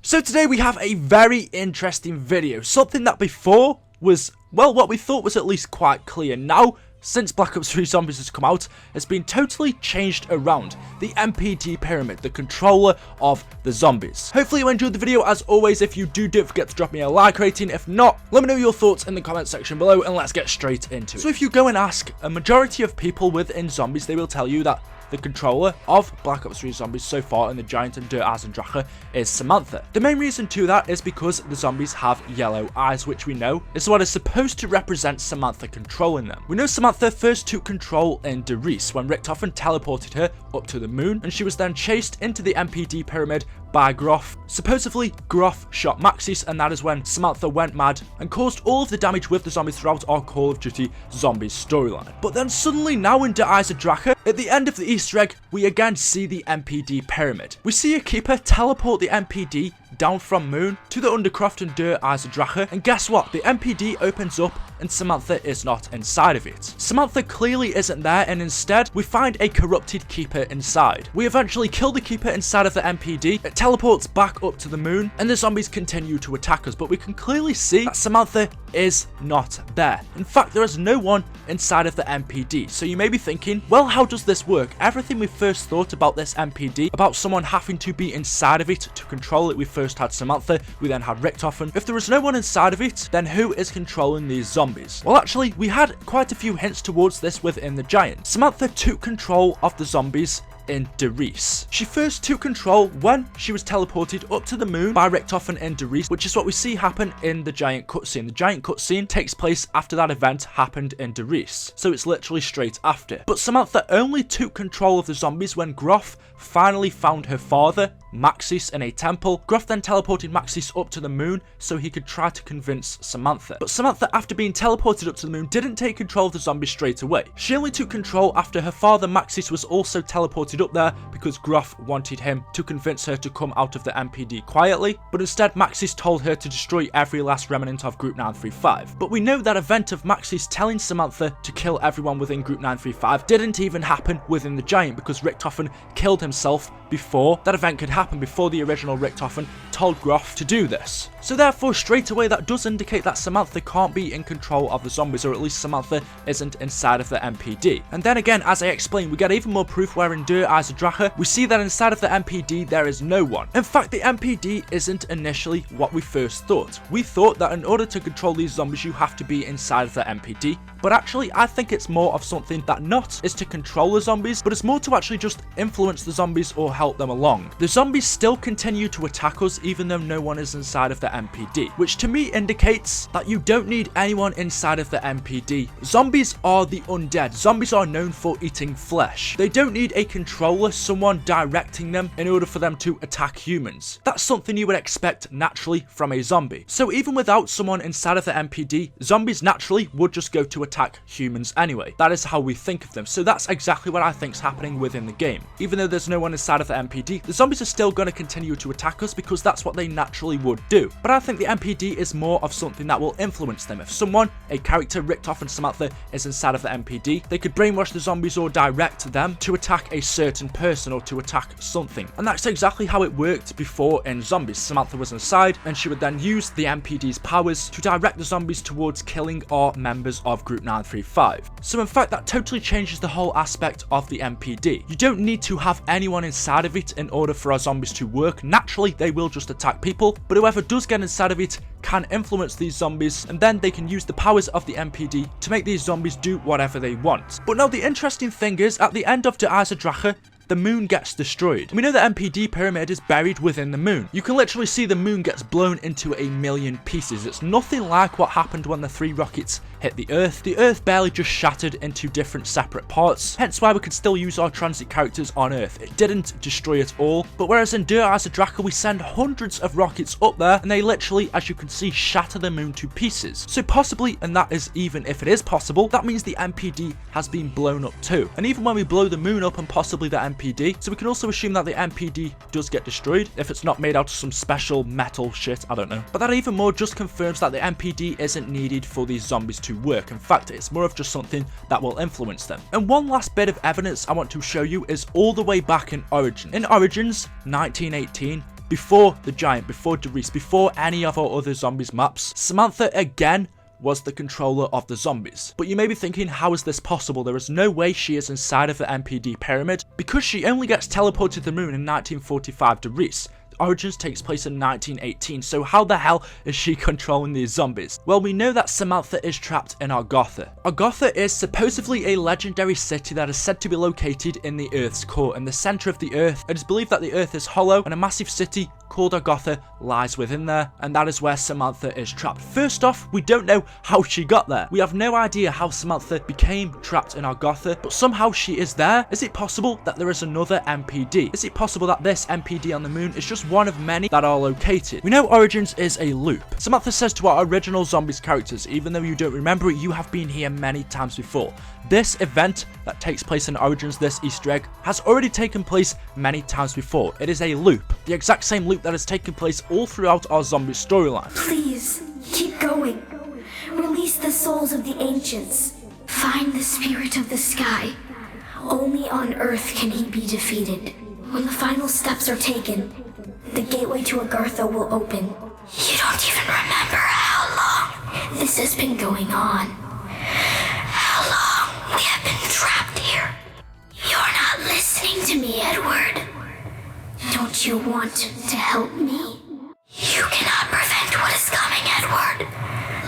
So today we have a very interesting video, something that before was, well, what we thought was at least quite clear. Now, since Black Ops 3 Zombies has come out, it's been totally changed around. The M.P.D Pyramid, the controller of the zombies. Hopefully you enjoyed the video. As always, if you do, don't forget to drop me a like rating. If not, let me know your thoughts in the comment section below and let's get straight into it. So if you go and ask a majority of people within zombies, they will tell you that the controller of Black Ops 3 Zombies so far in the Giant and Dirt AGARTHA is Samantha. The main reason to that is because the zombies have yellow eyes, which we know is what is supposed to represent Samantha controlling them. We know Samantha first took control in Derice when Richtofen teleported her up to the moon, and she was then chased into the M.P.D Pyramid by Groff. Supposedly, Groff shot Maxis, and that is when Samantha went mad and caused all of the damage with the zombies throughout our Call of Duty Zombies storyline. But then suddenly, now in AGARTHA, at the end of the Easter egg, we again see the M.P.D Pyramid. We see a keeper teleport the M.P.D down from moon to the Undercroft and Dirt AGARTHA, and guess what? The M.P.D opens up and Samantha is not inside of it. Samantha clearly isn't there, and instead we find a corrupted keeper inside. We eventually kill the keeper inside of the M.P.D, it teleports back up to the moon, and the zombies continue to attack us, but we can clearly see that Samantha is not there. In fact, there is no one inside of the M.P.D. So you may be thinking, well, how does this work? Everything we first thought about this M.P.D, about someone having to be inside of it to control it, we first had Samantha, we then had Richtofen. If there is no one inside of it, then who is controlling these zombies? Well, actually, we had quite a few hints towards this within the Giant. Samantha took control of the zombies in Derice. She first took control when she was teleported up to the moon by Richtofen in Derice, which is what we see happen in the Giant cutscene. The Giant cutscene takes place after that event happened in Derice, so it's literally straight after. But Samantha only took control of the zombies when Groff finally found her father, Maxis, in a temple. Groff then teleported Maxis up to the moon so he could try to convince Samantha. But Samantha, after being teleported up to the moon, didn't take control of the zombies straight away. She only took control after her father, Maxis, was also teleported up there because Groff wanted him to convince her to come out of the M.P.D quietly, but instead Maxis told her to destroy every last remnant of Group 935. But we know that event of Maxis telling Samantha to kill everyone within Group 935 didn't even happen within the Giant, because Richtofen killed himself before that event could happen, before the original Richtofen told Groff to do this. So therefore, straight away, that does indicate that Samantha can't be in control of the zombies, or at least Samantha isn't inside of the M.P.D. And then again, as I explained, we get even more proof where in Dirt AGARTHA, we see that inside of the M.P.D there is no one. In fact, the M.P.D isn't initially what we first thought. We thought that in order to control these zombies, you have to be inside of the M.P.D, but actually I think it's more of something that not is to control the zombies, but it's more to actually just influence the zombies or help them along. The zombies still continue to attack us even though no one is inside of the M.P.D, which to me indicates that you don't need anyone inside of the M.P.D. Zombies are the undead. Zombies are known for eating flesh. They don't need a controller, someone directing them in order for them to attack humans. That's something you would expect naturally from a zombie. So even without someone inside of the M.P.D, zombies naturally would just go to attack humans anyway. That is how we think of them. So that's exactly what I think is happening within the game. Even though there's no one inside of the M.P.D, the zombies are still going to continue to attack us because that's what they naturally would do. But I think the M.P.D is more of something that will influence them. If someone, a character, Richtofen and Samantha, is inside of the M.P.D, they could brainwash the zombies or direct them to attack a certain person or to attack something. And that's exactly how it worked before in Zombies. Samantha was inside and she would then use the M.P.D's powers to direct the zombies towards killing our members of Group 935. So in fact, that totally changes the whole aspect of the M.P.D. You don't need to have anyone inside of it in order for our zombies to work. Naturally, they will just attack people, but whoever does get inside of it can influence these zombies, and then they can use the powers of the M.P.D to make these zombies do whatever they want. But now the interesting thing is, at the end of the AGARTHA, the moon gets destroyed. We know the M.P.D Pyramid is buried within the moon. You can literally see the moon gets blown into a million pieces. It's nothing like what happened when the 3 rockets hit the Earth. The Earth barely just shattered into different separate parts, hence why we could still use our transit characters on Earth. It didn't destroy it all, but whereas in Dirt AGARTHA we send hundreds of rockets up there, and they literally, as you can see, shatter the moon to pieces. So possibly, and that is even if it is possible, that means the M.P.D has been blown up too. And even when we blow the moon up and possibly the M.P.D, so we can also assume that the M.P.D does get destroyed, if it's not made out of some special metal shit, I don't know. But that even more just confirms that the M.P.D isn't needed for these zombies to work. In fact, it's more of just something that will influence them. And one last bit of evidence I want to show you is all the way back in Origin. In Origins 1918, before the Giant, before Derice, before any of our other zombies maps, Samantha again was the controller of the zombies. But you may be thinking, how is this possible? There is no way she is inside of the M.P.D Pyramid, because she only gets teleported to the moon in 1945 Derice. Origins takes place in 1918, so how the hell is she controlling these zombies? Well, we know that Samantha is trapped in AGARTHA. AGARTHA is supposedly a legendary city that is said to be located in the Earth's core, in the center of the Earth. It is believed that the Earth is hollow, and a massive city called AGARTHA lies within there, and that is where Samantha is trapped. First off, we don't know how she got there. We have no idea how Samantha became trapped in AGARTHA, but somehow she is there. Is it possible that there is another M.P.D? Is it possible that this M.P.D on the moon is just one of many that are located? We know Origins is a loop. Samantha says to our original zombies characters, even though you don't remember it, you have been here many times before. This event that takes place in Origins, this Easter egg, has already taken place many times before. It is a loop, the exact same loop that has taken place all throughout our zombie storyline. Please, keep going. Release the souls of the ancients. Find the spirit of the sky. Only on Earth can he be defeated. When the final steps are taken, the gateway to AGARTHA will open. You don't even remember how long this has been going on. How long we have been trapped here. You're not listening to me, Edward. Don't you want to help me? You cannot prevent what is coming, Edward.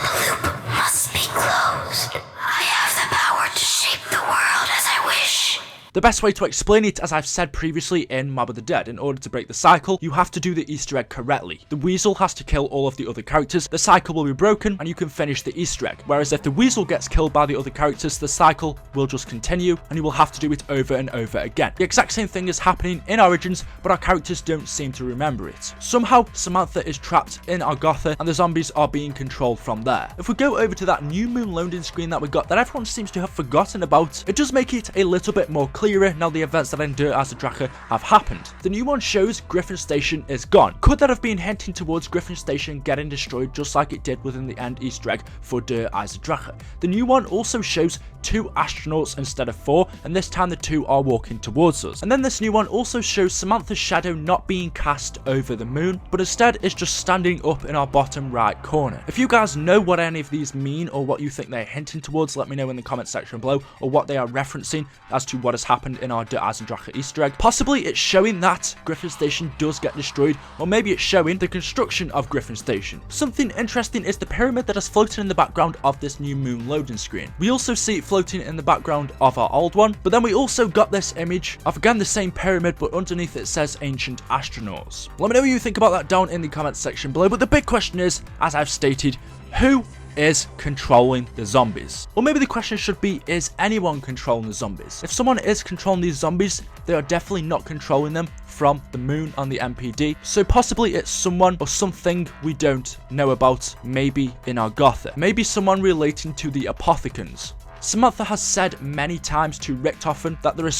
The loop must be closed. I have the power to shape the world as I wish. The best way to explain it, as I've said previously in Mob of the Dead, in order to break the cycle, you have to do the Easter egg correctly. The Weasel has to kill all of the other characters, the cycle will be broken, and you can finish the Easter egg. Whereas if the Weasel gets killed by the other characters, the cycle will just continue, and you will have to do it over and over again. The exact same thing is happening in Origins, but our characters don't seem to remember it. Somehow, Samantha is trapped in AGARTHA, and the zombies are being controlled from there. If we go over to that new moon loading screen that we got, that everyone seems to have forgotten about, it does make it a little bit more clearer now the events that in AGARTHA have happened. The new one shows Griffin Station is gone. Could that have been hinting towards Griffin Station getting destroyed just like it did within the end Easter egg for AGARTHA? The new one also shows 2 astronauts instead of 4, and this time the 2 are walking towards us. And then this new one also shows Samantha's shadow not being cast over the moon, but instead is just standing up in our bottom right corner. If you guys know what any of these mean or what you think they're hinting towards, let me know in the comment section below, or what they are referencing as to what has happened in our AGARTHA Easter egg. Possibly it's showing that Griffin Station does get destroyed, or maybe it's showing the construction of Griffin Station. Something interesting is the pyramid that is floating in the background of this new moon loading screen. We also see it floating in the background of our old one, but then we also got this image of again the same pyramid, but underneath it says ancient astronauts. Let me know what you think about that down in the comments section below, but the big question is, as I've stated, who is controlling the zombies? Or maybe the question should be, is anyone controlling the zombies? If someone is controlling these zombies, they are definitely not controlling them from the moon on the M.P.D. So possibly it's someone or something we don't know about, maybe in AGARTHA. Maybe someone relating to the Apothecans. Samantha has said many times to Richtofen that there is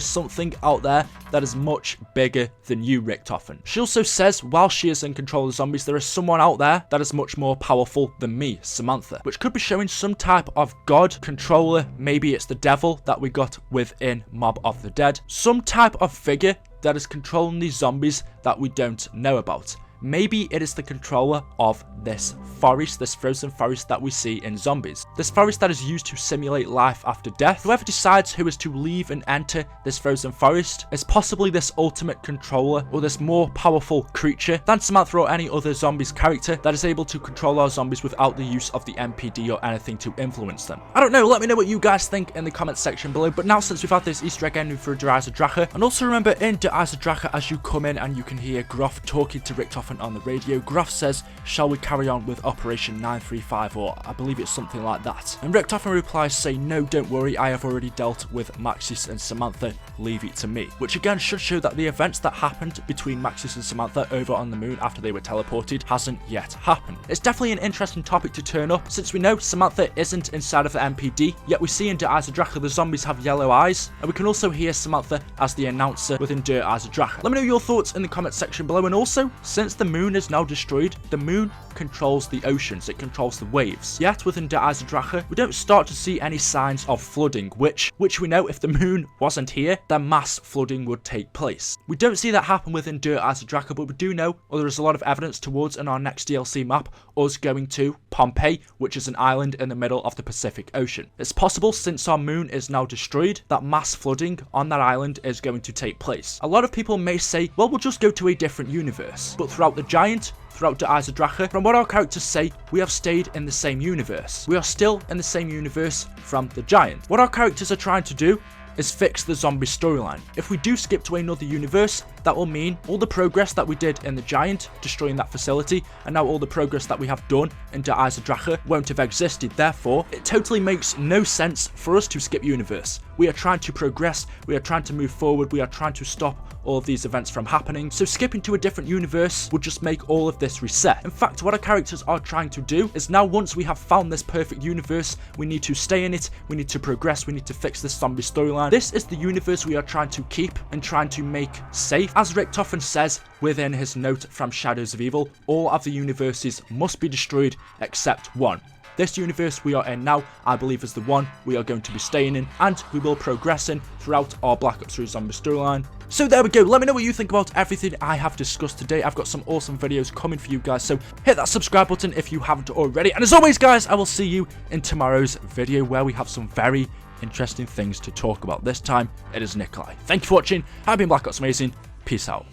something out there that is much bigger than you, Richtofen. She also says, while she is in control of the zombies, there is someone out there that is much more powerful than me, Samantha, which could be showing some type of god, controller, maybe it's the devil that we got within Mob of the Dead, some type of figure that is controlling these zombies that we don't know about. Maybe it is the controller of this forest, this frozen forest that we see in zombies. This forest that is used to simulate life after death. Whoever decides who is to leave and enter this frozen forest is possibly this ultimate controller, or this more powerful creature than Samantha or any other zombies character that is able to control our zombies without the use of the M.P.D or anything to influence them. I don't know, let me know what you guys think in the comments section below, but now since we've had this Easter egg ending for AGARTHA, and also remember in AGARTHA, as you come in and you can hear Groff talking to Richtofen on the radio, Groff says, shall we carry on with Operation 935, or I believe it's something like that. And Richtofen replies saying, no, don't worry, I have already dealt with Maxis and Samantha, leave it to me. Which again should show that the events that happened between Maxis and Samantha over on the moon after they were teleported hasn't yet happened. It's definitely an interesting topic to turn up, since we know Samantha isn't inside of the M.P.D, yet we see in AGARTHA the zombies have yellow eyes, and we can also hear Samantha as the announcer within AGARTHA. Let me know your thoughts in the comment section below, and also, since the moon is now destroyed, the moon controls the oceans, it controls the waves. Yet within AGARTHA, we don't start to see any signs of flooding, which we know if the moon wasn't here, then mass flooding would take place. We don't see that happen within AGARTHA, but we do know, or there is a lot of evidence towards in our next DLC map, us going to Pompeii, which is an island in the middle of the Pacific Ocean. It's possible, since our moon is now destroyed, that mass flooding on that island is going to take place. A lot of people may say, well, we'll just go to a different universe. But throughout the Giant, throughout AGARTHA, from what our characters say, we have stayed in the same universe. We are still in the same universe from the Giant. What our characters are trying to do is fix the zombie storyline. If we do skip to another universe, that will mean all the progress that we did in the Giant, destroying that facility, and now all the progress that we have done in AGARTHA won't have existed. Therefore, it totally makes no sense for us to skip universe. We are trying to progress, we are trying to move forward, we are trying to stop all of these events from happening, so skipping to a different universe would just make all of this reset. In fact, what our characters are trying to do is now, once we have found this perfect universe, we need to stay in it, we need to progress, we need to fix this zombie storyline. This is the universe we are trying to keep and trying to make safe. As Richtofen says within his note from Shadows of Evil, all of the universes must be destroyed except one. This universe we are in now, I believe, is the one we are going to be staying in, and we will progress in throughout our Black Ops 3 zombie storyline. So there we go. Let me know what you think about everything I have discussed today. I've got some awesome videos coming for you guys, so hit that subscribe button if you haven't already. And as always, guys, I will see you in tomorrow's video, where we have some very interesting things to talk about. This time, it is Nikolai. Thank you for watching. I've been BlackOpsAmazing. Peace out.